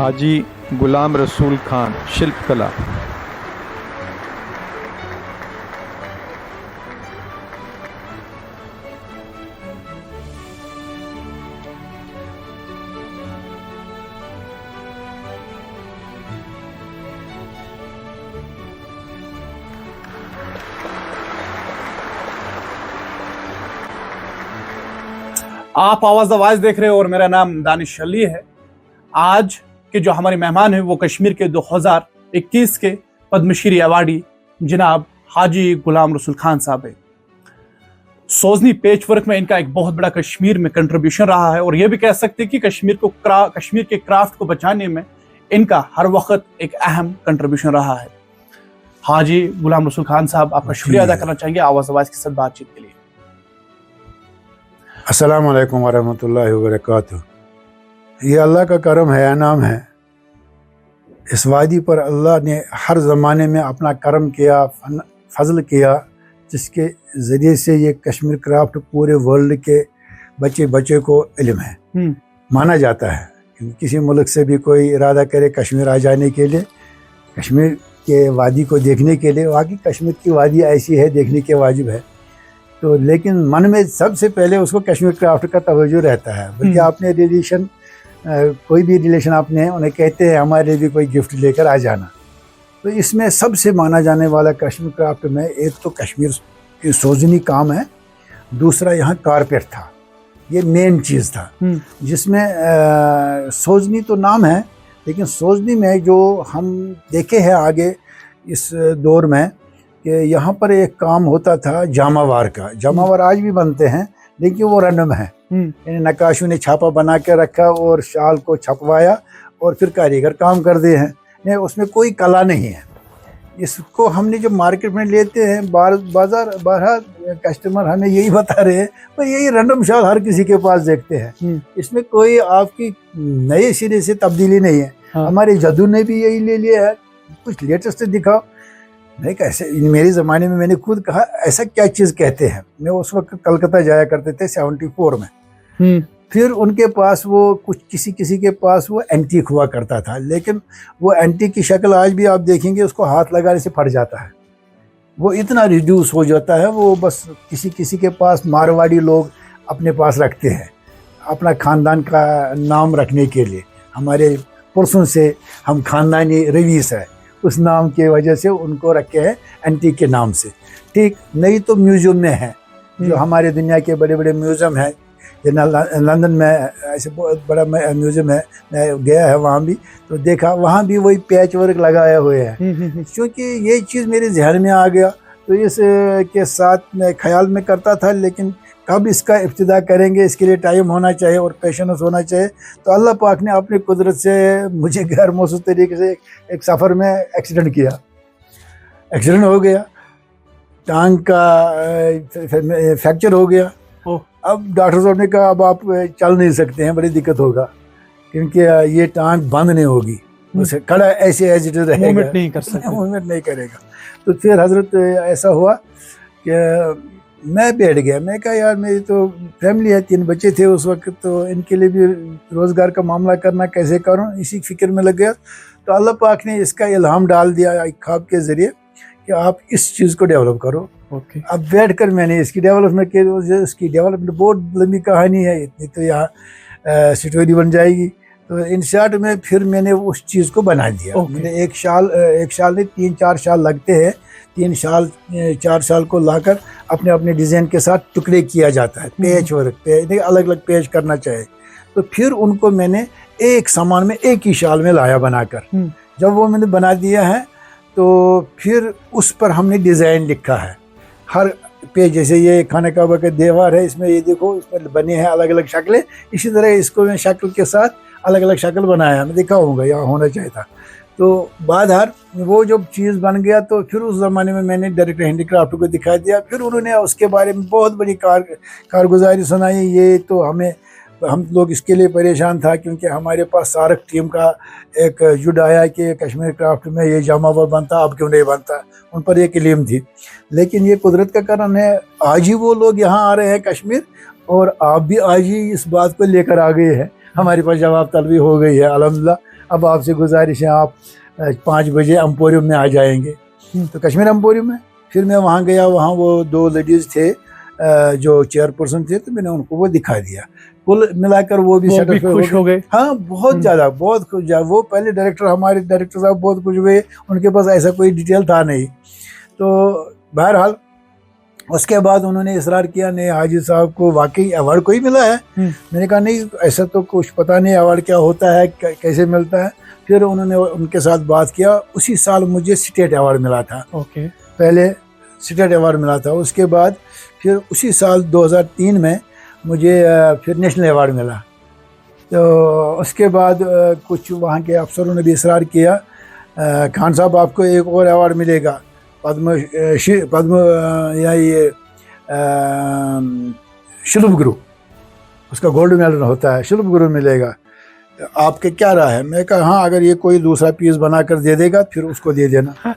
حاجی غلام رسول خان شلپ کلا۔ آپ آواز آواز دیکھ رہے ہو اور میرا نام دانش علی ہے۔ آج کے جو ہمارے مہمان ہیں وہ کشمیر کے 2021 کے پدم شری ایوارڈی جناب حاجی غلام رسول خان صاحب ہیں۔ سوزنی پیچ ورک میں ان کا ایک بہت بڑا کشمیر میں کنٹریبیوشن رہا ہے، اور یہ بھی کہہ سکتے کہ کشمیر کے کرافٹ کو بچانے میں ان کا ہر وقت ایک اہم کنٹریبیوشن رہا ہے۔ حاجی غلام رسول خان صاحب، آپ کا شکریہ ادا کرنا چاہیں گے آواز آواز کے ساتھ بات چیت کے لیے۔ السلام علیکم ورحمۃ اللہ وبرکاتہ۔ یہ اللہ کا کرم ہے، انعام ہے۔ اس وادی پر اللہ نے ہر زمانے میں اپنا کرم کیا، فضل کیا، جس کے ذریعے سے یہ کشمیر کرافٹ پورے ورلڈ کے بچے کو علم ہے، مانا جاتا ہے۔ کسی ملک سے بھی کوئی ارادہ کرے کشمیر آ جانے کے لیے، کشمیر کے وادی کو دیکھنے کے لیے، واقعی کشمیر کی وادی ایسی ہے دیکھنے کے واجب ہے، تو لیکن من میں سب سے پہلے اس کو کشمیر کرافٹ کا توجہ رہتا ہے۔ بلکہ آپ نے کوئی بھی ریلیشن آپ نے انہیں کہتے ہیں ہمارے بھی کوئی گفٹ لے کر آ جانا، تو اس میں سب سے مانا جانے والا کشمیر کرافٹ میں ایک تو کشمیر کی سوزنی کام ہے، دوسرا یہاں کارپیٹ تھا، یہ مین چیز تھا، جس میں سوزنی تو نام ہے، لیکن سوزنی میں جو ہم دیکھے ہیں آگے اس دور میں کہ یہاں پر ایک کام ہوتا تھا جاماوار کا۔ جاماوار آج بھی بنتے ہیں، لیکن وہ رنم ہے، یعنی نقاشوں نے چھاپا بنا کے رکھا اور شال کو چھپوایا اور پھر کاریگر کام کر دیے ہیں، اس میں کوئی کلا نہیں ہے۔ اس کو ہم نے جو مارکیٹ میں لیتے ہیں بارہ کسٹمر ہمیں یہی بتا رہے ہیں، پر یہی رنڈم شال ہر کسی کے پاس دیکھتے ہیں، اس میں کوئی آپ کی نئے سرے سے تبدیلی نہیں ہے۔ ہمارے جدو نے بھی یہی لے لیا ہے، کچھ لیٹسٹ دکھاؤ۔ نہیں، ایسے میرے زمانے میں نے خود کہا ایسا کیا چیز کہتے ہیں۔ میں اس وقت کلکتہ جایا کرتے تھے 74 میں، پھر ان کے پاس وہ کچھ کسی کے پاس وہ اینٹیک ہوا کرتا تھا، لیکن وہ اینٹیک کی شکل آج بھی آپ دیکھیں گے اس کو ہاتھ لگانے سے پھٹ جاتا ہے، وہ اتنا ریڈیوس ہو جاتا ہے۔ وہ بس کسی کے پاس مارواڑی لوگ اپنے پاس رکھتے ہیں اپنا خاندان کا نام رکھنے کے لیے، ہمارے پرسوں سے ہم خاندانی رویس ہے، اس نام کی وجہ سے ان کو رکھے ہیں اینٹیک کے نام سے۔ ٹھیک نہیں تو میوزیم میں ہے، جو ہمارے دنیا کے بڑے بڑے میوزیم ہیں، لندن میں ایسے بہت بڑا میوزیم ہے، میں گیا ہے وہاں بھی، تو دیکھا وہاں بھی وہی پیچ ورک لگائے ہوئے ہیں۔ کیونکہ یہ چیز میرے ذہن میں آ گیا، تو اس کے ساتھ میں خیال میں کرتا تھا، لیکن کب اس کا ابتدا کریں گے، اس کے لیے ٹائم ہونا چاہیے اور پیشنس ہونا چاہیے۔ تو اللہ پاک نے اپنی قدرت سے مجھے غیر موصول طریقے سے ایک سفر میں ایکسیڈنٹ ہو گیا، ٹانگ کا فریکچر ہو گیا۔ اب ڈاکٹر صاحب نے کہا اب آپ چل نہیں سکتے ہیں، بڑی دقت ہوگا، کیونکہ یہ ٹانگ بند نہیں ہوگی، اسے کھڑا ایسے ایز اٹ از رہے گا، موومنٹ نہیں کرے گا۔ تو پھر حضرت ایسا ہوا کہ میں بیٹھ گیا، میں کہا یار میری تو فیملی ہے، 3 بچے تھے اس وقت، تو ان کے لیے بھی روزگار کا معاملہ کرنا کیسے کروں، اسی فکر میں لگ گیا۔ تو اللہ پاک نے اس کا الہام ڈال دیا ایک خواب کے ذریعے کہ آپ اس چیز کو ڈیولپ کرو۔ اب بیٹھ کر میں نے اس کی ڈیولپمنٹ کی، اس کی ڈیولپمنٹ بہت لمبی کہانی ہے، اتنی تو یہاں اسٹوری بن جائے گی۔ تو ان شارٹ میں پھر میں نے اس چیز کو بنا دیا۔ میں نے ایک شال نہیں 3-4 شال لگتے ہیں، 3-4 شال کو لا کر اپنے ڈیزائن کے ساتھ ٹکڑے کیا جاتا ہے، پیچ ورک الگ الگ پیچ کرنا چاہے، تو پھر ان کو میں نے ایک سامان میں ایک ہی شال میں لایا بنا کر۔ جب وہ میں نے بنا دیا ہے تو پھر اس پر ہم نے ڈیزائن لکھا ہے، ہر پیج جیسے یہ خانہ کعبہ کا دیوار ہے، اس میں یہ دیکھو اس میں بنے ہیں الگ الگ شکلیں، اسی طرح اس کو میں شکل کے ساتھ الگ الگ شکل بنایا، میں دکھاؤں گا یہاں ہونا چاہیے تھا۔ تو بعد وہ جب چیز بن گیا تو پھر اس زمانے میں نے ڈائریکٹر ہینڈی کرافٹ کو دکھا دیا، پھر انہوں نے اس کے بارے میں بہت بڑی کارگزاری سنائی۔ یہ تو ہم لوگ اس کے لیے پریشان تھا، کیونکہ ہمارے پاس سارک ٹیم کا ایک جڑ آیا کہ کشمیر کرافٹ میں یہ جاماور بنتا، اب کیوں نہیں بنتا، ان پر ایک علم تھی۔ لیکن یہ قدرت کا کرم ہے، آج ہی وہ لوگ یہاں آ رہے ہیں کشمیر، اور آپ بھی آج ہی اس بات کو لے کر آ گئے ہیں، ہمارے پاس جواب طلبی ہو گئی ہے الحمدللہ۔ अब आपसे गुजारिश है आप 5 बजे एम्पोरियम में आ जाएंगे। तो कश्मीर एम्पोरियम में फिर मैं वहाँ गया, वहाँ वो 2 लेडीज़ थे जो चेयरपर्सन थे, तो मैंने उनको वो दिखा दिया। कुल मिलाकर वो भी खुश हो गए। हाँ, बहुत ज़्यादा, बहुत खुश। वो पहले डायरेक्टर, हमारे डायरेक्टर साहब बहुत खुश हुए, उनके पास ऐसा कोई डिटेल था नहीं। तो बहरहाल उसके बाद उन्होंने इसरार किया, नहीं हाजी साहब को वाकई अवार्ड कोई मिला है। मैंने कहा नहीं, ऐसा तो कुछ पता नहीं अवार्ड क्या होता है, कैसे मिलता है। फिर उन्होंने उनके साथ बात किया। उसी साल मुझे स्टेट अवार्ड मिला था। पहले स्टेट अवार्ड मिला था, उसके बाद फिर उसी साल 2003 में मुझे फिर नेशनल अवार्ड मिला। तो उसके बाद कुछ वहाँ के अफसरों ने भी इसरार किया, खान साहब आपको एक और अवार्ड मिलेगा, पद्म या ये शिल्प गुरु, उसका गोल्ड मेडल होता है, शिल्प गुरु मिलेगा, आपके क्या राय है? मैं कहा हाँ, अगर ये कोई दूसरा पीस बना कर दे देगा फिर उसको दे देना।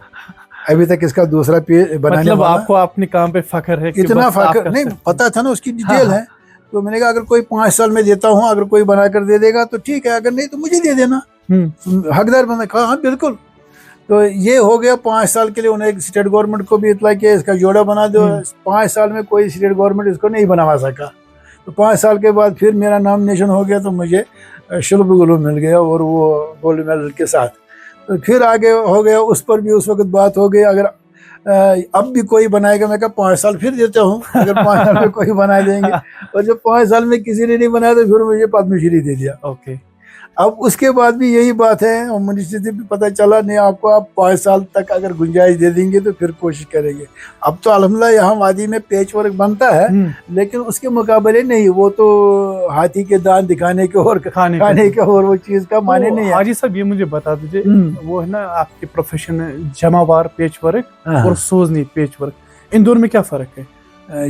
अभी तक इसका दूसरा पीस बनाने मतलब वाला, आपको अपने काम पे फख्र है? इतना फख्र नहीं, पता था ना उसकी डिटेल है। तो मैंने कहा अगर कोई 5 साल में देता हूँ, अगर कोई बना कर दे देगा तो ठीक है, अगर नहीं तो मुझे दे देना, हकदार बना। कहा हाँ बिल्कुल। तो ये हो गया 5 साल के लिए। उन्हें स्टेट गवर्नमेंट को भी इतला किया इसका जोड़ा बना दो। 5 साल में कोई स्टेट गवर्नमेंट इसको नहीं बनवा सका। तो 5 साल के बाद फिर मेरा नॉमिनेशन हो गया, तो मुझे शिल्प गुरु मिल गया और वो गोल्ड मेडल के साथ। तो फिर आगे हो गया, उस पर भी उस वक्त बात हो गई, अगर अब भी कोई बनाएगा, मैं कहा 5 साल फिर देता हूँ, अगर 5 साल में कोई बना देंगे। और जब 5 साल में किसी ने नहीं बनाया तो फिर मुझे पद्मश्री दे दिया। अब उसके बाद भी यही बात है, और मिनिस्ट्री से भी पता चला नहीं, आपको आप 5 साल तक अगर गुंजाइश दे देंगे तो फिर कोशिश करेंगे। अब तो अल्हम्दुलिल्लाह यहाँ वादी में पैच वर्क बनता है, लेकिन उसके मुकाबले नहीं, वो तो हाथी के दांत दिखाने के और खाने के और वो चीज़ का माने नहीं है। हाजी साहब ये मुझे बता दीजिए, वो है ना आपके प्रोफेशन में जमावार पैच वर्क और सोजनी पैच वर्क, इन दोनों में क्या फ़र्क है?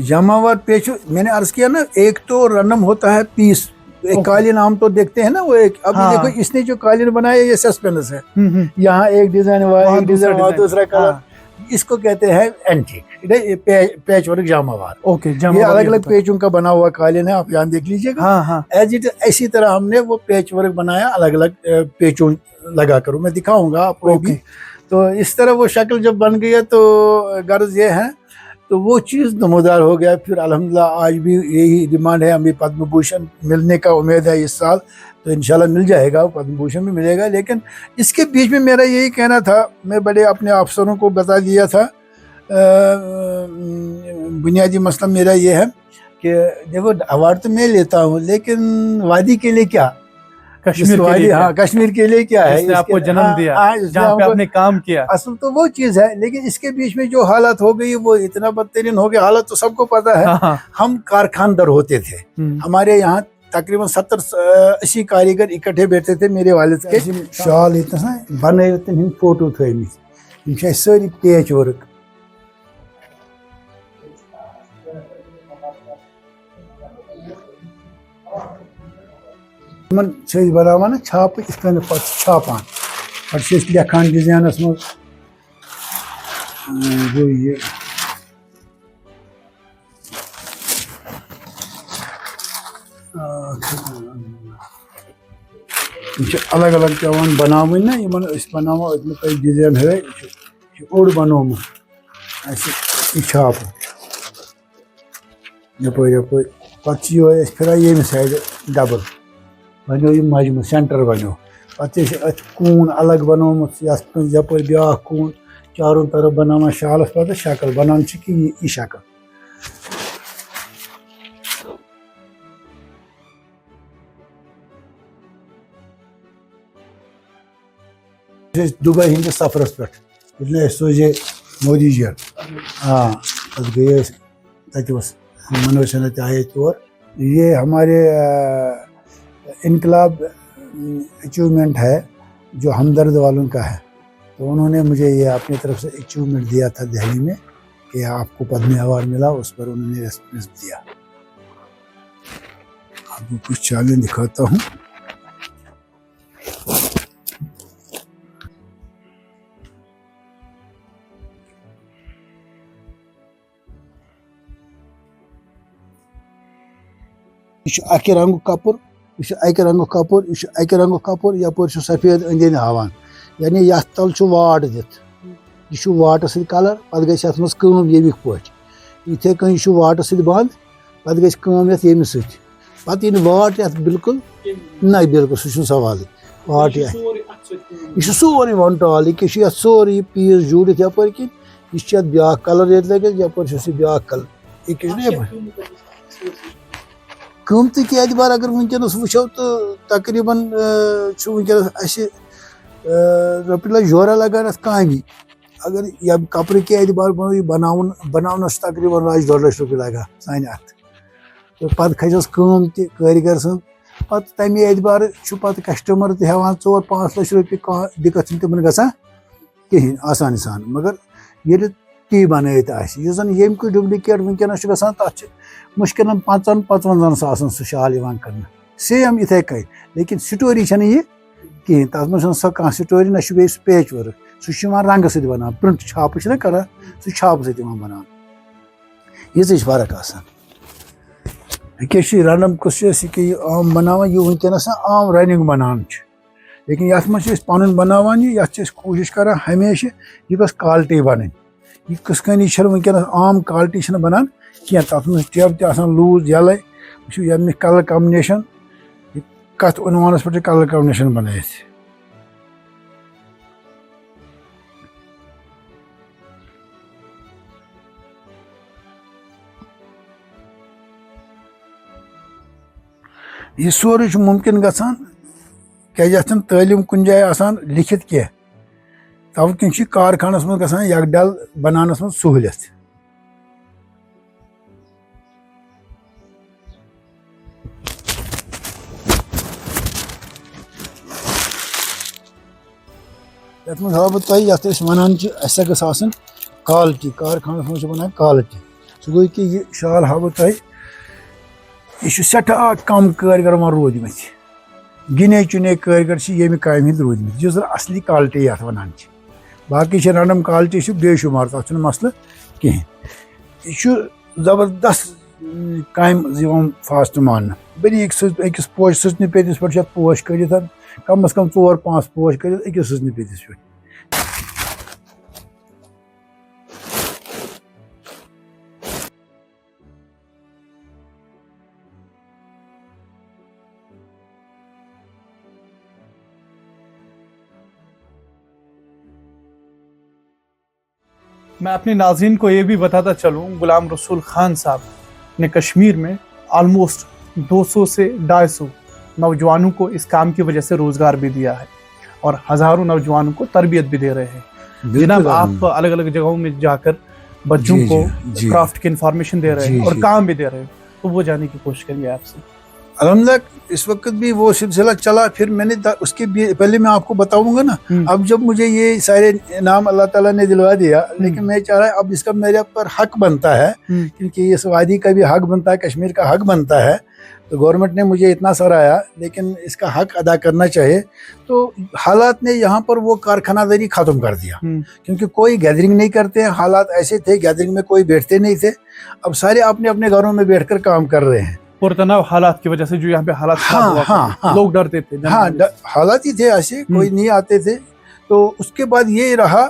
जमावार पैच मैंने अर्ज किया ना, एक तो रनम होता है पीस, एक कालीन आम तो देखते हैं ना वो एक। अब देखो इसने जो कालीन बनाया ये सस्पेंस है, यहाँ एक डिजाइन हुआ, एक डिजाइन हुआ, दूसरा कलर, इसको कहते हैं एंटीक पैच वर्क जामावार। ये अलग अलग पेचों का बना हुआ कालीन है, आप यहाँ देख लीजिएगा। एज इट इसी तरह हमने वो पैच वर्क बनाया, अलग अलग पेचों लगा कर, मैं दिखाऊंगा आपको भी। तो इस तरह वो शक्ल जब बन गई है, तो गर्ज ये है, तो वो चीज़ नमूदार हो गया। फिर अल्हम्दुलिल्लाह आज भी यही डिमांड है, हमें पद्म भूषण मिलने का उम्मीद है इस साल, तो इंशाल्लाह मिल जाएगा, पद्म भूषण भी मिलेगा। लेकिन इसके बीच में मेरा यही कहना था, मैं बड़े अपने अफसरों को बता दिया था, बुनियादी मसला मेरा ये है कि देखो अवार्ड तो मैं लेता हूँ, लेकिन वादी के लिए क्या, कश्मीर के लिए, हाँ कश्मीर के लिए क्या है, इसने आपको जन्म दिया, जहाँ पे आपने काम किया, असल तो वो चीज़ है। लेकिन इसके बीच में जो हालत हो गई वो इतना बदतरीन हो गया, हालत तो सबको पता है। हम कारखानदार होते थे, हमारे यहाँ तकरीबन 70-80 कारीगर इकट्ठे बैठते थे। मेरे वालिद के शाल इतना बन फोटो थे सारी पैच वर्क, बनावान छाप छापान पे लिखान डिजाइनस मज गो ये अलग अलग पेवान बनावन ना, इन बनावा डिजाइन है ओड बनोम छाप यप पे फिर ये साइड डबल बनो, ये मजमू सेंटर बनो, पे कून अलग बनोमुत, यप ब्या कून चारों तरफ बनावा शालस पे शक्ल बनान कि ये शक्ल। दुबई हिंद सफरस पे सोजे मोदी जी, हाँ गए मनोज सिन्हा आए तौर। ये हमारे इनकलाब अचीवमेंट है जो हमदर्द वालों का है, तो उन्होंने मुझे ये अपनी तरफ से अचीवमेंट दिया था दिल्ली में कि आपको पद्म अवार्ड मिला, उस पर उन्होंने रेस्पॉन्स दिया। आपको कुछ चालें दिखाता हूँ। अके रंग कपुर यह अकि रंग कपुर यह अकि रंग कपुर यपर सफेद अंदन हावान यानी यथ तल वाट दित यह वाट सत कलर पत गई अत मज यमिक पे इथे कन यह वाट सत बंद पत गई यमि सत पत इन वाट यथ बिल्कुल ना बिल्कुल सह सवाल वाट यह सोरे वन टाल यह सोरे पीस जुड़ित यपर कि यह ब्या कलर ये लगे यपर ब्या कलर यह कीमत के एतबार अगर वनकस वो तो तकरीबन वनकस रोपये लच जोरा लगान अत कामी अगर या कपड़े के एतबार बनावनस तकरीबन लच 2.5 लाख रुपये लगा सान अत तो पत खस कम तरीगर सं पत तमे एतबार पत कस्टमर तवान 4-5 लाख रुपये कह दिक्कत तम ग कहें आसानी सान मगर ये ती बनत आन यम डुप्लिकेट वनकस ग तथ मुश्किल 55 सासन सह शाल कर सेम इथे कई लेकिन स्टोरी यह कहें तथ मज सो कह स्टोरी ना पैच वर्क सह रंग सत बना प्रिंट छाप कर सह छाप सत बना ये फर्क रनम कस कि आम बना यह वनकस आम रनिंग बनान लेकिन ये मज पन बनान ये कोशिश कर हमेशा यह गस क्वालिटी बन यह कस्कनी वनकस आम क्वालिटी बनान क्या तथ मज टेब तन लूज यल यम कलर कॉम्बिनेशन कत उनवानस पे कलर कॉम्बिनेशन बन यह सोरे मुमकिन गसान क्या तालीम कुन जाए आसान लिखित कह तव किन कारखानस मज गसान यकडल बनानस मज सहूलियत ये मज हाव तुम ये वन गसन क्वालिटी कारखानस मज बनान क्वालिटी सह गो कि यह शाल हाव तुम यह सठा कम कारीगर वन रोदमत गिने चुने कारीगर यमि काम हंद रोदमत यह असली क्वालिटी ये वन बाकी रंडम क्वालिटी बेशुमार तथ मसल कहें यह जबरदस्त काम फास्ट मान बनी अकिस पोश सजन पेतिस पे पोश कर कम अज कम 4-5 पोश कर अकिस सजन पेतिस पे मैं अपने नाज़रीन को ये भी बताता चलूँ, गुलाम रसूल खान साहब ने कश्मीर में ऑलमोस्ट 200 से 250 नौजवानों को इस काम की वजह से रोज़गार भी दिया है और हज़ारों नौजवानों को तरबियत भी दे रहे हैं। जनाब, आप अलग अलग जगहों में जाकर बच्चों को क्राफ्ट की इंफॉर्मेशन दे रहे हैं और काम भी दे रहे हैं, तो वो जाने की कोशिश करेंगे आपसे। अल्हम्दुलिल्लाह इस वक्त भी वो सिलसिला चला, फिर मैंने उसके पहले मैं आपको बताऊंगा ना, अब जब मुझे ये सारे इनाम अल्लाह ताला ने दिलवा दिया, लेकिन मैं चाह रहा अब इसका मेरे पर हक बनता है, क्योंकि इस वादी का भी हक बनता है, कश्मीर का हक बनता है। तो गवर्नमेंट ने मुझे इतना सराहा, लेकिन इसका हक अदा करना चाहिए। तो हालात ने यहाँ पर वो कारखानादारी ख़त्म कर दिया, क्योंकि कोई गैदरिंग नहीं करते हैं। हालात ऐसे थे, गैदरिंग में कोई बैठते नहीं थे, अब सारे अपने अपने घरों में बैठकर काम कर रहे हैं। पुरतनाव हालात की वजह से जो यहाँ पे हालात हाँ, लोग डरते थे। हाँ, हालात ही थे ऐसे, कोई नहीं आते थे। तो उसके बाद ये रहा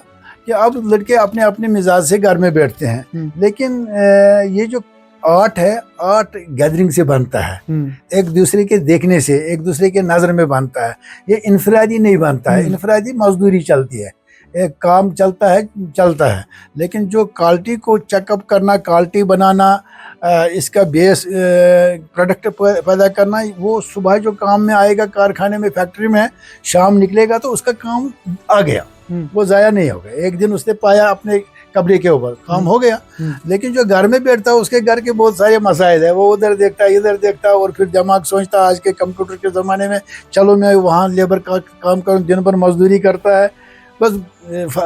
कि अब लड़के अपने अपने मिजाज से घर में बैठते हैं, लेकिन ये जो आर्ट है, आर्ट गैदरिंग से बनता है, एक दूसरे के देखने से, एक दूसरे के नज़र में बनता है। ये इनफरादी नहीं बनता है, इनफरादी मजदूरी चलती है, एक काम चलता है, लेकिन जो क्वालिटी को चेकअप करना, क्वालिटी बनाना, इसका बेस प्रोडक्ट पैदा करना, वो सुबह जो काम में आएगा कारखाने में, फैक्ट्री में, शाम निकलेगा तो उसका काम आ गया, वो ज़ाया नहीं हो गया। एक दिन उसने पाया अपने कब्रे के ऊपर, काम हो गया। लेकिन जो घर में बैठता है, उसके घर के बहुत सारे मसाइल है, वो उधर देखता है, इधर देखता है, और फिर दिमाग सोचता है आज के कंप्यूटर के ज़माने में, चलो मैं वहाँ लेबर का काम करूँ, दिन भर मजदूरी करता है, बस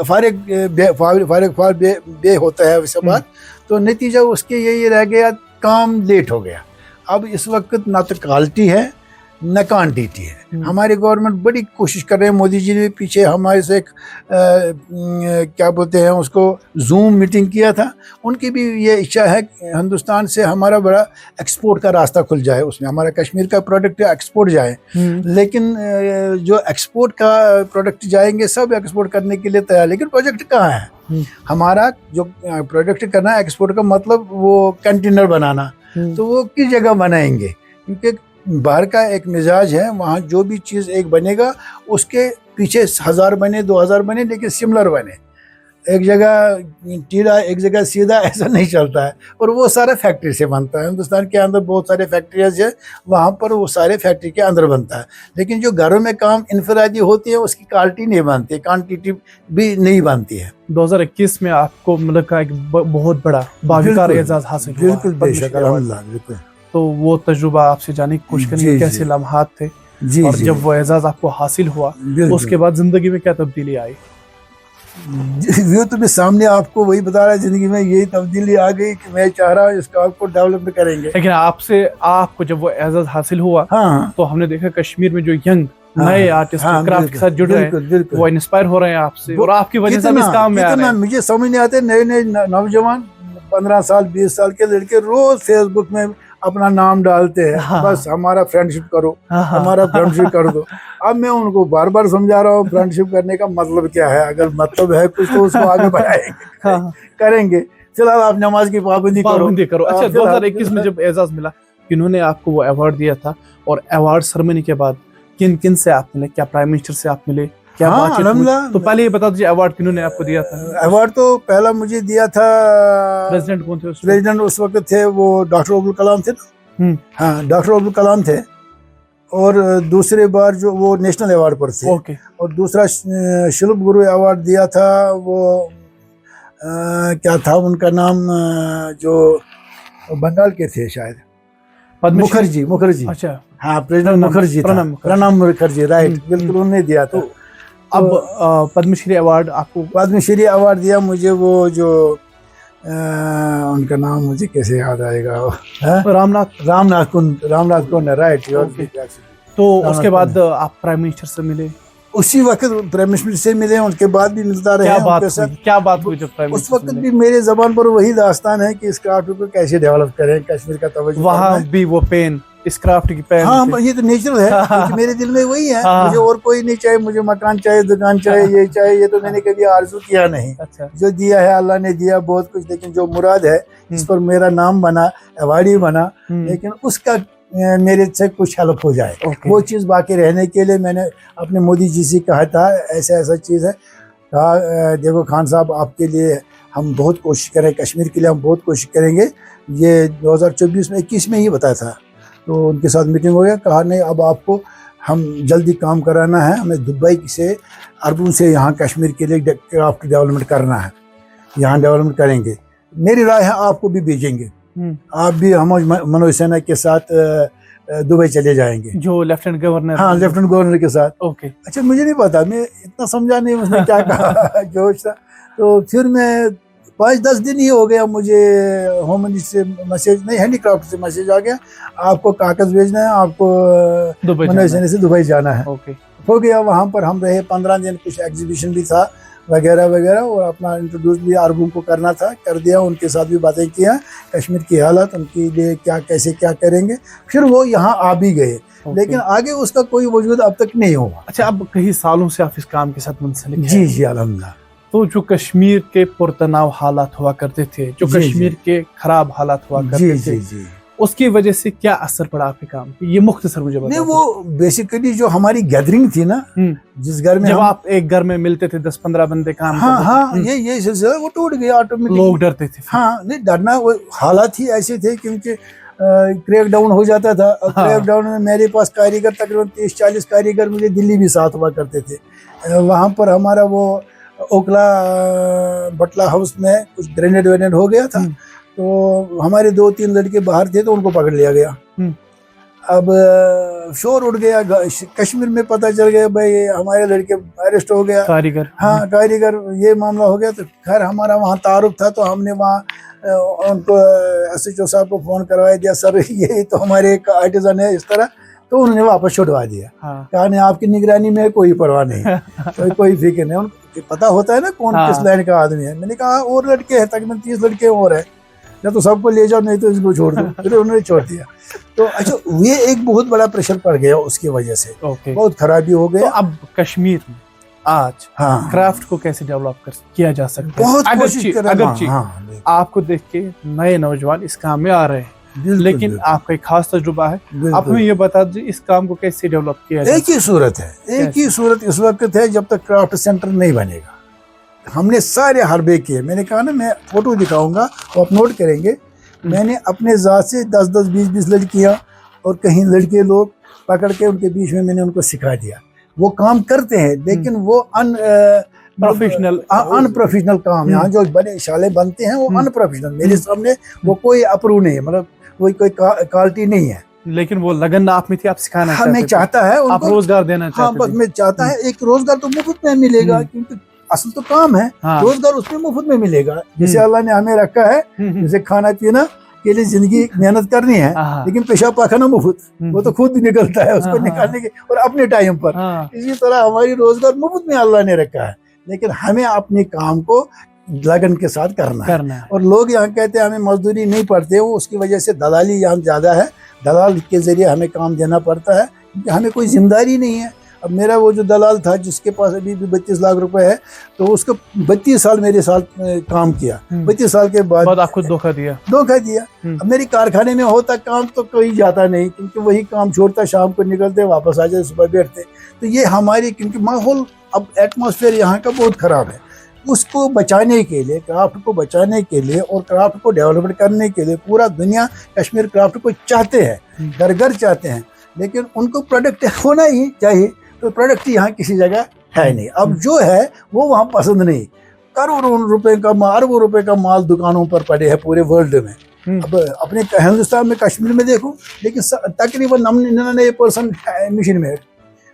फारिग बे होता है वैसे बात। तो नतीजा उसके यही रह गया, काम लेट हो गया। अब इस वक्त ना तो क्वालिटी है, न क्वान्टिटी है। हमारी गवर्नमेंट बड़ी कोशिश कर रहे हैं, मोदी जी ने पीछे हमारे से एक क्या बोलते हैं उसको जूम मीटिंग किया था, उनकी भी ये इच्छा है कि हिंदुस्तान से हमारा बड़ा एक्सपोर्ट का रास्ता खुल जाए, उसमें हमारा कश्मीर का प्रोडक्ट एक्सपोर्ट जाए। लेकिन जो एक्सपोर्ट का प्रोडक्ट जाएंगे सब एक्सपोर्ट करने के लिए तैयार, लेकिन प्रोजेक्ट कहाँ है? हमारा जो प्रोडक्ट करना है एक्सपोर्ट का मतलब वो कंटेनर बनाना, तो वो किस जगह बनाएंगे? क्योंकि बाहर का एक मिजाज है, वहाँ जो भी चीज़ एक बनेगा उसके पीछे 1000 बने 2000 बने, लेकिन सिमिलर बने। एक जगह टीला एक जगह सीधा ऐसा नहीं चलता है, और वो सारा फैक्ट्री से बनता है। हिंदुस्तान के अंदर बहुत सारे फैक्ट्रीज है, वहाँ पर वो सारे फैक्ट्री के अंदर बनता है, लेकिन जो घरों में काम इनफरादी होती है उसकी क्वालिटी नहीं बनती, क्वान्टिटी भी नहीं बनती है। 2021 में आपको मतलब का एक बहुत बड़ा बावकार एजाज हासिल हुआ। बिल्कुल बेशक, अल्हम्दुलिल्लाह, बिल्कुल। तो वो तजुर्बा आपसे जानने की कोशिश करेंगे, कैसे लम्हात थे जी, और जब वो एजाज आपको हासिल हुआ उसके बाद जिंदगी में क्या तब्दीली आई? वो तो मैं सामने आपको वही बता रहा है, जिंदगी में यही तब्दीली आ गई कि मैं चाह रहा हूँ इसका आपको डेवलपमेंट करेंगे। लेकिन आपको जब वो एजाज हासिल हुआ, हाँ, तो हमने देखा कश्मीर में जो यंग नए आर्टिस्ट क्राफ्ट के साथ जुड़ रहे हैं, वो इंस्पायर हो रहे हैं आपसे, और आपकी वजह से इस काम में आ रहे हैं। मुझे समझ नहीं आते, नए नए नौजवान 15 साल 20 साल के लड़के रोज फेसबुक में अपना नाम डालते हैं, बस हमारा फ्रेंडशिप करो, हमारा फ्रेंडशिप कर दो। अब मैं उनको बार बार समझा रहा हूँ फ्रेंडशिप करने का मतलब क्या है, अगर मतलब है कुछ तो उसको आगे बढ़ाएंगे, करेंगे। फिलहाल आप नमाज की पाबंदी करो। अच्छा, 2021 में जब एजाज मिला, किन्होंने आपको वो अवार्ड दिया था, और अवार्ड सेरेमनी के बाद किन किन से आप मिले? क्या प्राइम मिनिस्टर से आप मिले? क्या बातचीत हुई? तो पहले ये बता दीजिए, अवार्ड किन्होंने आपको दिया था? अवार्ड तो पहला मुझे दिया था, प्रेसिडेंट कौन थे? प्रेसिडेंट उस वक्त थे वो डॉक्टर अब्दुल कलाम थे। हाँ, डॉक्टर अब्दुल कलाम थे। और दूसरे बार जो वो नेशनल अवार्ड पर थे। ओके। और दूसरा शिल्प गुरु अवार्ड दिया था, वो क्या था उनका नाम, जो बंगाल के थे शायद, मुखर्जी। अच्छा, हाँ, प्रेसिडेंट मुखर्जी, प्रणब मुखर्जी, राइट, बिल्कुल, उन्होंने दिया था। अब पद्मश्री अवार्ड आपको? पद्मश्री अवार्ड दिया मुझे वो जो उनका नाम मुझे कैसे याद आएगा, रामनाथ कुंड, राइट। तो उसके बाद आप प्राइम मिनिस्टर से मिले? उसी वक्त प्राइम मिनिस्टर से मिले, उसके बाद भी मिलता रहे। क्या बात हुई जब प्राइम उस वक्त भी मेरे जबान पर वही दास्तान है कि इस क्राफ्ट को कैसे डेवलप करें, कश्मीर का तवज्जो। वहाँ भी वो पेन, इस क्राफ्ट की पेन। हाँ, ये तो नेचुरल है, मेरे दिल में वही है। मुझे और कोई नहीं चाहिए, मुझे मकान चाहिए, दुकान चाहिए, ये चाहिए, ये तो मैंने कभी आरज़ू किया नहीं। अच्छा। जो दिया है अल्लाह ने दिया बहुत कुछ, लेकिन जो मुराद है इस पर मेरा नाम बना, अवार्डी बना, लेकिन उसका मेरे से कुछ हेल्प हो जाए, वो चीज़ बाकी रहने के लिए मैंने अपने मोदी जी से कहा था, ऐसा चीज़ है, कहा देखो खान साहब, आपके लिए हम बहुत कोशिश करें, कश्मीर के लिए हम बहुत कोशिश करेंगे। ये 2024 में 21 में ही बताया था, तो उनके साथ मीटिंग हो गया, कहा नहीं अब आपको हम जल्दी काम कराना है, हमें दुबई से अरबों से यहाँ कश्मीर के लिए क्राफ्ट डेवलपमेंट करना है, यहाँ डेवलपमेंट करेंगे। मेरी राय है आपको भी भेजेंगे, आप भी हम मनोज सिन्हा के साथ दुबई चले जाएंगे, जो लेफ्टिनेंट गवर्नर। हाँ, लेफ्टिनेंट गवर्नर के साथ। ओके। अच्छा, मुझे नहीं पता, मैं इतना समझा नहीं उसने क्या कहा जोश था। तो फिर मैं 5-10 दिन ही हो गया, मुझे होम मिनिस्टर से मैसेज, नहीं, हैंडीक्राफ्ट से मैसेज आ गया, आपको कागज भेजना है, आपको मनोज सिन्हा से दुबई जाना है। ओके। हो गया, वहाँ पर हम रहे 15 दिन, कुछ एग्जीबिशन भी था वगैरह वगैरह, और अपना इंट्रोड्यूस भी अरबों को करना था, कर दिया, उनके साथ भी बातें किया, कश्मीर की हालत, उनके लिए क्या कैसे क्या करेंगे। फिर वो यहाँ आ भी गए, लेकिन आगे उसका कोई वजूद अब तक नहीं हुआ। अच्छा, अब कई सालों से आप इस काम के साथ मुंसलिक हैं? जी, अल्हम्दुलिल्लाह। तो जो कश्मीर के पुरतनाव हालात हुआ करते थे, जो कश्मीर के खराब हालात हुआ करते थे, उसकी वजह से क्या असर पड़ा आपके काम पे? ये मुख्तसर मुझे बताओ। नहीं, वो बेसिकली जो हमारी गैदरिंग थी ना, जिस घर में जब आप एक घर में मिलते थे 10-15 बंदे काम करते थे। हाँ, ये सिलसिला वो टूट गया ऑटोमेटिक। लोग डरते थे। हाँ, नहीं डरना, वो हालात ही ऐसे थे, क्योंकि क्रैक डाउन हो जाता था। क्रैक डाउन में मेरे पास कारीगर तकरीबन 30-40 कारीगर मुझे दिल्ली भी साथ हुआ करते थे। वहाँ पर हमारा वो ओखला बटला हाउस में कुछ ग्रेनेड वेनेड हो गया था, तो हमारे 2-3 लड़के बाहर थे, तो उनको पकड़ लिया गया। अब शोर उठ गया कश्मीर में, पता चल गया भाई हमारे लड़के अरेस्ट हो गया, कारीगर। हाँ, कारीगर, ये मामला हो गया। तो खैर हमारा वहाँ तारुफ था, तो हमने वहाँ उनको SHO साहब को फ़ोन करवाया दिया, सर ये तो हमारे एक आर्टिजन है इस तरह, तो उन्होंने वापस छुड़वा दिया। हाँ, कहा नहीं, आपकी निगरानी में कोई परवाह नहीं, कोई फिक्र नहीं, उनको पता होता है ना कौन किस लाइन का आदमी है। मैंने कहा और लड़के हैं, तकरीबन 30 लड़के और हैं, या तो सबको ले जाओ नहीं तो इसको छोड़ दो। फिर उन्होंने छोड़ दिया। तो अच्छा, ये एक बहुत बड़ा प्रेशर पड़ गया उसकी वजह से, ओके। बहुत खराबी हो गई। तो अब कश्मीर में आज हाँ, क्राफ्ट को कैसे डेवलप किया जा सकता है? बहुत कोशिश कर रहे हैं। अगरचे हाँ, आपको देख के नए नौजवान इस काम में आ रहे हैं, बिल्कुल, लेकिन बिल्कुल, आपका एक खास तजुर्बा है। बिल्कुल। आप हमें ये बता दीजिए इस काम को कैसे डेवलप किया जाए? एक ही सूरत है, एक ही सूरत इस वक्त है जब तक क्राफ्ट सेंटर नहीं बनेगा। हमने सारे हरबे किए, मैंने कहा ना, मैं फोटो दिखाऊंगा तो आप नोट करेंगे। मैंने अपने ज़ात से 10-10, 20-20 लड़कियां और कहीं लड़के लोग पकड़ के उनके बीच में मैंने उनको सिखा दिया। वो काम करते हैं लेकिन वो अनप्रोफेशनल काम, यहाँ जो बड़े शाले बनते हैं वो अनप्रोफेशनल। मेरे सामने वो कोई अप्रूव नहीं है, मतलब कोई क्वालिटी नहीं है, लेकिन वो लगन आप में थी, आप सिखाना हाँ, मैं चाहता है आप उनको रोजगार देना हाँ, चाहते बस मैं चाहता है एक रोजगार तो मुफ्त में मिलेगा, क्योंकि असल तो काम है, हाँ। रोजगार उसमें मुफ्त में मिलेगा। जैसे अल्लाह ने हमें रखा है, जैसे खाना पीना के लिए जिंदगी मेहनत करनी है, हाँ। लेकिन पेशाब पाखाना मुफ्त, वो तो खुद निकलता है, उसको हाँ। निकालने के और अपने टाइम पर। हाँ। इसी तरह हमारी रोजगार मुफ्त में अल्लाह ने रखा है, लेकिन हमें अपने काम को लगन के साथ करना है। और लोग यहाँ कहते हैं हमें मजदूरी नहीं पड़ते, वो उसकी वजह से दलाली यहाँ ज्यादा है, दलाल के जरिए हमें काम देना पड़ता है, क्योंकि हमें कोई जिम्मेदारी नहीं है। अब मेरा वो जो दलाल था जिसके पास अभी भी 32 लाख रुपए है, तो उसको 32 साल मेरे साथ काम किया, 32 साल के बाद आपको धोखा दिया। अब मेरी कारखाने में होता काम तो कोई जाता नहीं, क्योंकि वही काम छोड़ता, शाम को निकलते वापस आ जाते, सुबह बैठते। तो ये हमारी, क्योंकि माहौल अब एटमॉस्फेयर यहाँ का बहुत खराब है, उसको बचाने के लिए, क्राफ्ट को बचाने के लिए और क्राफ्ट को डेवलप करने के लिए पूरा दुनिया कश्मीर क्राफ्ट को चाहते हैं, घर घर चाहते हैं, लेकिन उनको प्रोडक्ट होना ही चाहिए। तो प्रोडक्ट यहाँ किसी जगह है नहीं। अब जो है वो वहाँ पसंद नहीं। करोड़ों रुपए का माल, अरबों रुपए का माल दुकानों पर पड़े हैं पूरे वर्ल्ड में। अब अपने हिंदुस्तान में कश्मीर में देखो, लेकिन तकरीबन 99% मशीन मेड,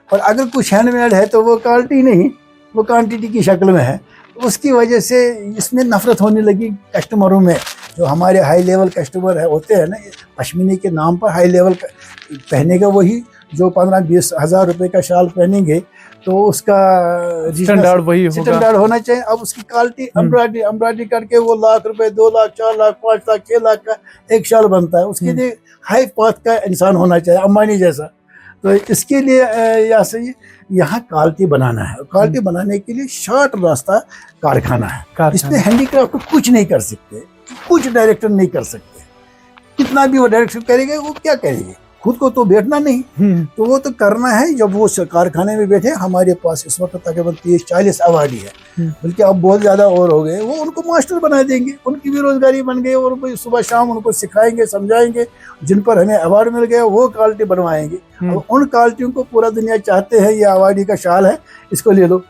और अगर कुछ हैंडमेड है तो वो क्वालिटी नहीं, वो क्वांटिटी की शक्ल में है। उसकी वजह से इसमें नफरत होने लगी कस्टमरों में। जो हमारे हाई लेवल कस्टमर है होते हैं ना, पश्मीने के नाम पर हाई लेवल पहनेगा वही, जो 15-20 हज़ार रुपए का शाल पहनेंगे तो उसका स्टैंडर्ड वही होगा, स्टैंडर्ड होना चाहिए। अब उसकी क्वालिटी एम्ब्रॉयडरी करके वो लाख रुपए, 2 लाख, 4 लाख, 5 लाख, 6 लाख का एक शाल बनता है। उसके लिए हाई पाथ का इंसान होना चाहिए, अंबानी जैसा। तो इसके लिए यहाँ क्वालिटी बनाना है, क्वालिटी बनाने के लिए शॉर्ट रास्ता कारखाना है। इसमें हैंडीक्राफ्ट कुछ नहीं कर सकते, कुछ डायरेक्टर नहीं कर सकते। कितना भी वो डायरेक्टर करेंगे, वो क्या करेंगे, खुद को तो बैठना नहीं, तो वो तो करना है। जब वो कारखाने में बैठे, हमारे पास इस वक्त तकरीबन 30-40 अवार्डी है, बल्कि अब बहुत ज़्यादा और हो गए। वो उनको मास्टर बना देंगे, उनकी भी रोजगारी बन गई, और सुबह शाम उनको सिखाएंगे, समझाएंगे। जिन पर हमें अवार्ड मिल गया वो क्वालिटी बनवाएंगे। और उन क्वालिटियों को पूरा दुनिया चाहते हैं। ये अवार्डी का शाल है, इसको ले लो,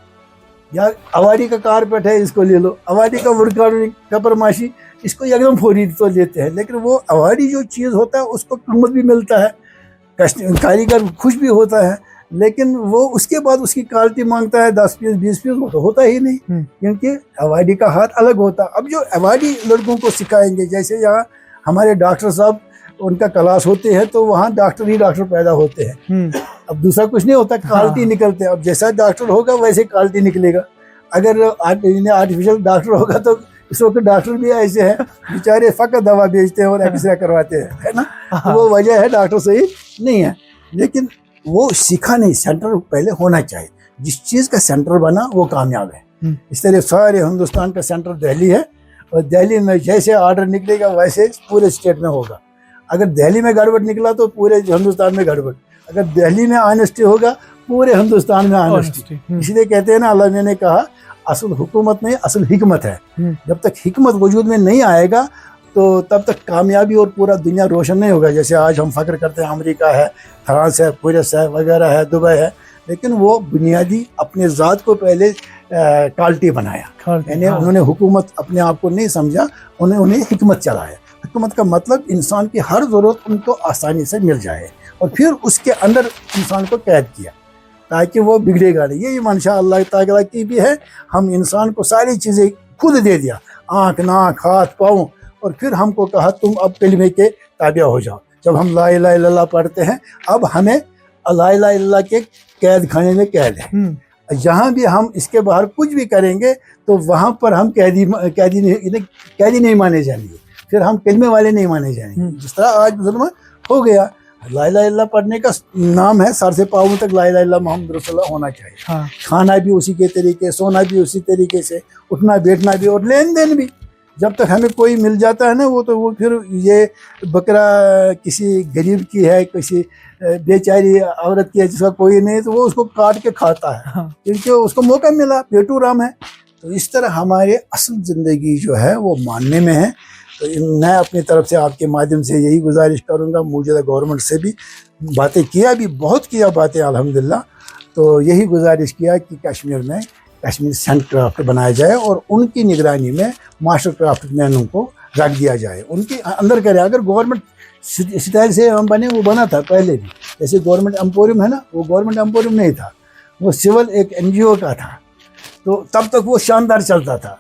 या अवार्डी का कारपेट है, इसको ले लो, अवार्डी का वुडकार्विंग, कपरमाशी, इसको एकदम फौरी तो लेते हैं। लेकिन वो अवार्डी जो चीज़ होता है उसको कीमत भी मिलता है, कारीगर खुश भी होता है, लेकिन वो उसके बाद उसकी क्वालिटी मांगता है 10 पीस 20 पीस, वो तो होता ही नहीं, क्योंकि अवार्डी का हाथ अलग होता है। अब जो अवार्डी लड़कों को सिखाएंगे, जैसे यहाँ हमारे डॉक्टर साहब, उनका क्लास होते हैं तो वहाँ डॉक्टर ही डॉक्टर पैदा होते हैं। अब दूसरा कुछ नहीं होता, क्वालिटी निकलते हैं। अब जैसा डॉक्टर होगा वैसे क्वालिटी निकलेगा। अगर आर्टिफिशियल डॉक्टर होगा तो इस वक्त डॉक्टर भी ऐसे हैं, बेचारे फकत दवा बेचते हैं और एक्सरे करवाते हैं, है ना। वो वजह है डॉक्टर सही नहीं है, लेकिन वो सीखा नहीं। सेंटर पहले होना चाहिए, जिस चीज़ का सेंटर बना वो कामयाब है। इस तरह सारे हिंदुस्तान का सेंटर दिल्ली है, और दिल्ली में जैसे ऑर्डर निकलेगा वैसे पूरे स्टेट में होगा। अगर दिल्ली में गड़बड़ निकला तो पूरे हिंदुस्तान में गड़बड़। अगर दिल्ली में ऑनेस्टी होगा, पूरे हिंदुस्तान में ऑनेस्टी। इसलिए कहते हैं ना, अल्लाह ने कहा असल हुकूमत नहीं, असल हिकमत है। जब तक हिकमत वजूद में नहीं आएगा तो तब तक कामयाबी और पूरा दुनिया रोशन नहीं होगा। जैसे आज हम फख्र करते हैं अमेरिका है, फ्रांस है, पेरिस है, वगैरह है, दुबई है, लेकिन वो बुनियादी अपने ज़ात को पहले क्वालिटी बनाया, यानी उन्होंने हुकूमत अपने आप को नहीं समझा, उन्हें हिकमत चलाया। हिकमत का मतलब इंसान की हर ज़रूरत उनको आसानी से मिल जाए, और फिर उसके अंदर इंसान को कैद किया ताकि वो बिगड़ेगा नहीं। ये मंशा अल्लाह ताला की भी है। हम इंसान को सारी चीज़ें खुद दे दिया, आँख, नाक, हाथ, पाँव, और फिर हमको कहा तुम अब कलिमे के ताबिया हो जाओ। जब हम ला इलाहा इल्लल्लाह पढ़ते हैं, अब हमें ला इलाहा इल्लल्लाह के कैद खाने में कैद है। जहाँ भी हम इसके बाहर कुछ भी करेंगे तो वहाँ पर हम कैदी नहीं माने जाएंगे, फिर हम कलमे वाले नहीं माने जाएंगे। जिस तरह आज मुसलमान हो गया, ला इलाहा इल्लल्लाह पढ़ने का नाम है, सर से पाँव तक ला इलाहा इल्लल्लाह मोहम्मद रसूलुल्लाह होना चाहिए। हाँ। खाना भी उसी के तरीके, सोना भी उसी तरीके से, उठना बैठना भी, और लेन देन भी। जब तक हमें कोई मिल जाता है ना, वो फिर ये बकरा किसी गरीब की है, किसी बेचारी औरत की है जिसका कोई नहीं, तो वो उसको काट के खाता है। हाँ। क्योंकि उसको मौका मिला, पेटू राम है। तो इस तरह हमारे असल ज़िंदगी जो है वो मानने में है। तो मैं अपनी तरफ से आपके माध्यम से यही गुजारिश करूँगा, मौजूदा गवर्नमेंट से भी बातें किया, भी बहुत किया बातें अल्हम्दुलिल्लाह। तो यही गुजारिश किया कि कश्मीर में कश्मीर सेंट क्राफ्ट बनाया जाए और उनकी निगरानी में मास्टर क्राफ्ट मैनों को रख दिया जाए, उनके अंदर करे। अगर गवर्नमेंट स्टाइल से हम बने, वो बना था पहले भी, जैसे गवर्नमेंट एम्पोरियम है ना, वो गवर्नमेंट एम्पोरियम नहीं था, वो सिविल एक NGO का था। तो तब तक वो शानदार चलता था।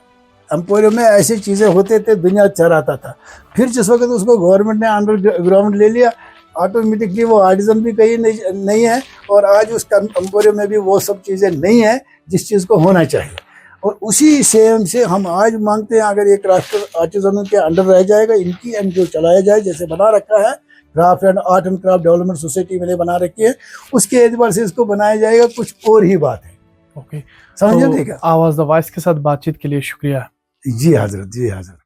एम्पोरियम में ऐसी चीज़ें होते थे, दुनिया चराता था। फिर जिस वक्त उसको गवर्नमेंट ने अंडरग्राउंड ले लिया, ऑटोमेटिकली वो आर्टिजन भी कहीं नहीं है, और आज उस एम्पोरियम में भी वो सब चीज़ें नहीं है जिस चीज़ को होना चाहिए। और उसी सेम से हम आज मांगते हैं, अगर एक राष्ट्र आर्टिजनों के अंडर रह जाएगा, इनकी NGO चलाया जाए, जैसे बना रखा है craft and art and craft development society मैंने बना रखी है, उसके एतबार से इसको बनाया जाएगा। कुछ और ही बात है। ओके, समझे नहीं क्या? आवाज़ द वॉइस के साथ बातचीत के लिए शुक्रिया। जी हजरत, जी हजरत।